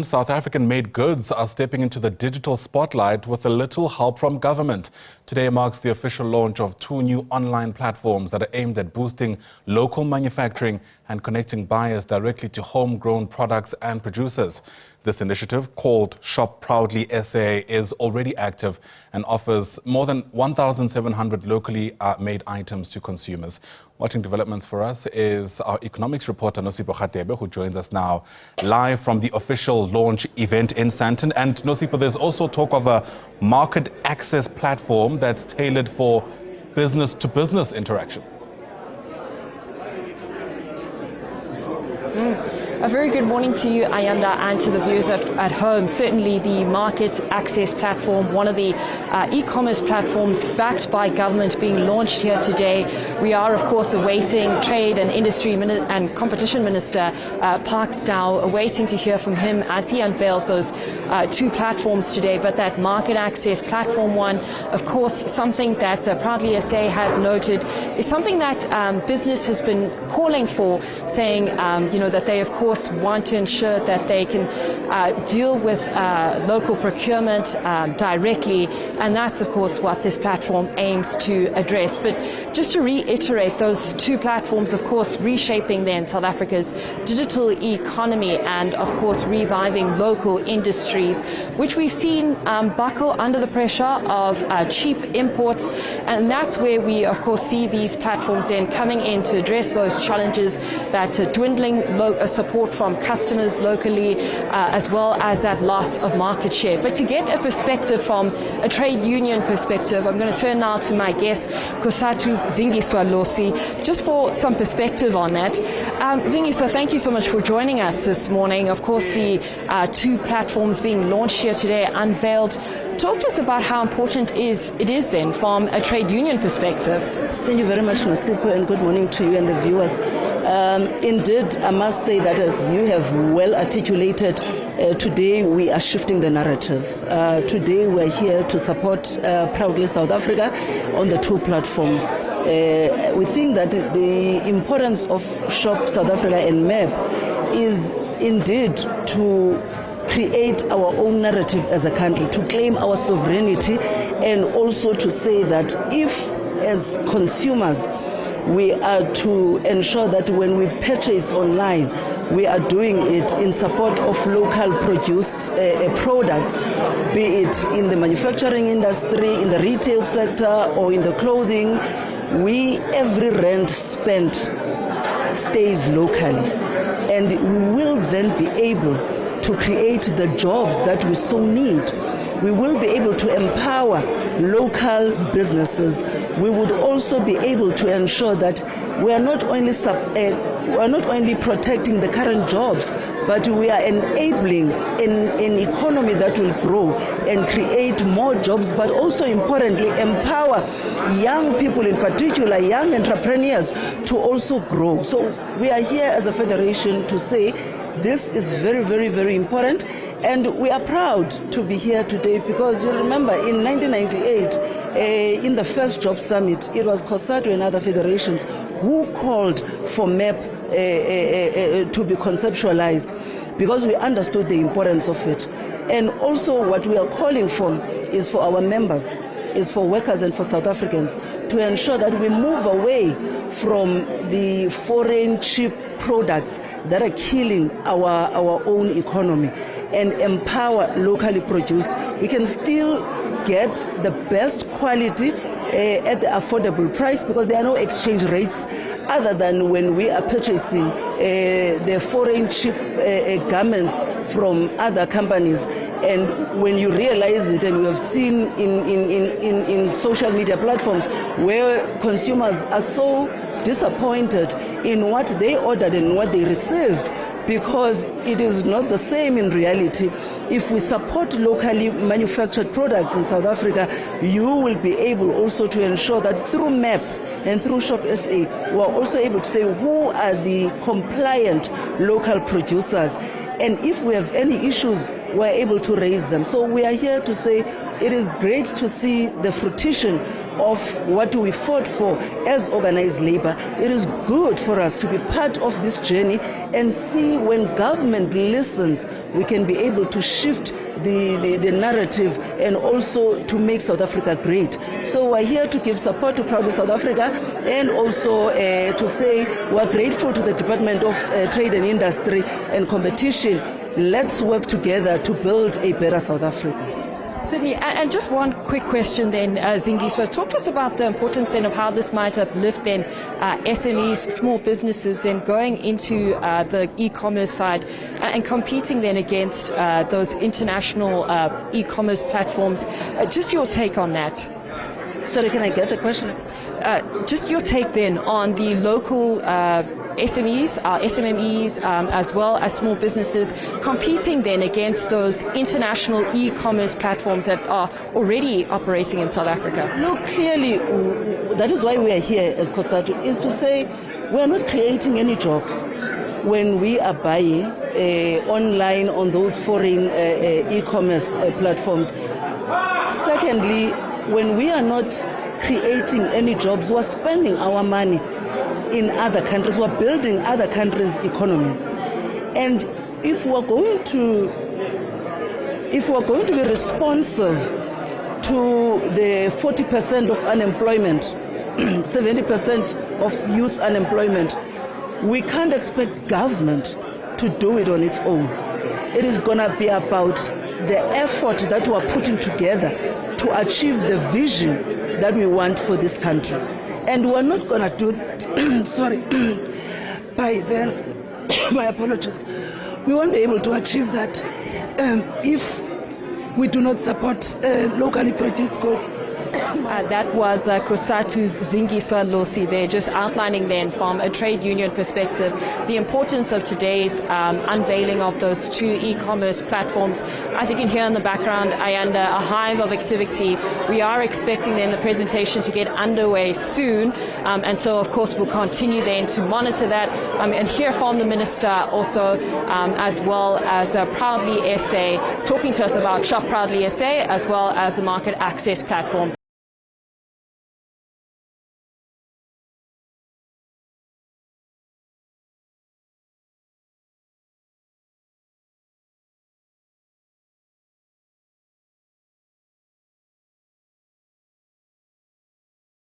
South African-made goods are stepping into the digital spotlight with a little help from government. Today marks the official launch of 2 new online platforms that are aimed at boosting local manufacturing and connecting buyers directly to homegrown products and producers. This initiative, called Shop Proudly SA, is already active and offers more than 1,700 locally made items to consumers. Watching developments for us is our economics reporter, Nosipho Radebe, who joins us now live from the official launch event in Sandton. And Nosipho, there's also talk of a market access platform that's tailored for business-to-business interaction. A very good morning to you, Ayanda, and to the viewers at home. Certainly the market access platform, one of the e-commerce platforms backed by government, being launched here today. We are, of course, awaiting Trade and Industry and Competition Minister Park Stow, awaiting to hear from him as he unveils those 2 platforms today. But that market access platform one, of course, something that Proudly SA has noted is something that business has been calling for, saying, that they, of course, want to ensure that they can deal with local procurement directly, and that's of course what this platform aims to address. But just to reiterate, those 2 platforms, of course, reshaping then South Africa's digital economy and of course reviving local industries, which we've seen buckle under the pressure of cheap imports, and that's where we of course see these platforms then coming in to address those challenges, that dwindling support from customers locally, as well as that loss of market share. But to get a perspective from a trade union perspective, I'm going to turn now to my guest, Cosatu's Zingiswa Losi, just for some perspective on that. Zingiswa, thank you so much for joining us this morning. Of course, the 2 platforms being launched here today, unveiled. Talk to us about how important it is then from a trade union perspective. Thank you very much, Nosipho, and good morning to you and the viewers. Indeed, I must say that, as you have well articulated, today we are shifting the narrative. Today we are here to support Proudly South Africa on the 2 platforms. We think that the importance of Shop South Africa and MAP is indeed to create our own narrative as a country, to claim our sovereignty, and also to say that if, as consumers, we are to ensure that when we purchase online, we are doing it in support of local produced products, be it in the manufacturing industry, in the retail sector, or in the clothing. Every rand spent stays locally, and we will then be able to create the jobs that we so need. We will be able to empower local businesses. We would also be able to ensure that we are not only protecting the current jobs, but we are enabling an economy that will grow and create more jobs, but also importantly empower young people, in particular young entrepreneurs, to also grow. So we are here as a federation to say this is very, very, very important, and we are proud to be here today because you remember in 1998, in the first Job Summit, it was Cosatu and other federations who called for MAP to be conceptualized because we understood the importance of it. And also what we are calling for is for our members, is for workers and for South Africans to ensure that we move away from the foreign cheap products that are killing our own economy and empower locally produced. We can still get the best quality at the affordable price because there are no exchange rates other than when we are purchasing the foreign cheap garments from other companies. And when you realize it, and we have seen in social media platforms where consumers are so disappointed in what they ordered and what they received, because it is not the same in reality. If we support locally manufactured products in South Africa, you will be able also to ensure that through MAP and through Shop SA, we are also able to say who are the compliant local producers. And if we have any issues, we're able to raise them. So we are here to say it is great to see the fruition of what we fought for as organized labor. It is good for us to be part of this journey and see when government listens, we can be able to shift the narrative and also to make South Africa great. So we're here to give support to Proudly South Africa and also to say we're grateful to the Department of Trade and Industry and Competition. Let's work together to build a better South Africa. Certainly, and just one quick question then, Zingiswa. Talk to us about the importance then of how this might uplift then SMEs, small businesses, then going into the e-commerce side and competing then against those international e-commerce platforms. Just your take on that. Sorry, can I get the question? Just your take then on the local SMEs, SMMEs, as well as small businesses competing then against those international e-commerce platforms that are already operating in South Africa. Look, clearly, that is why we are here as Cosatu, is to say we are not creating any jobs when we are buying online on those foreign e-commerce platforms. Secondly, when we are not creating any jobs, we're spending our money in other countries, we're building other countries' economies. And if we're going to be responsive to the 40% of unemployment, 70% of youth unemployment, we can't expect government to do it on its own. It is going to be about the effort that we are putting together to achieve the vision that we want for this country. And we're not going to do that, sorry, by then, my apologies. We won't be able to achieve that if we do not support locally produced goods. That was Cosatu's Zingiswa Losi there, just outlining then from a trade union perspective the importance of today's unveiling of those two e-commerce platforms. As you can hear in the background, Ayanda, a hive of activity. We are expecting then the presentation to get underway soon, and so of course we'll continue then to monitor that and hear from the Minister also, as well as Proudly SA, talking to us about Shop Proudly SA as well as the market access platform.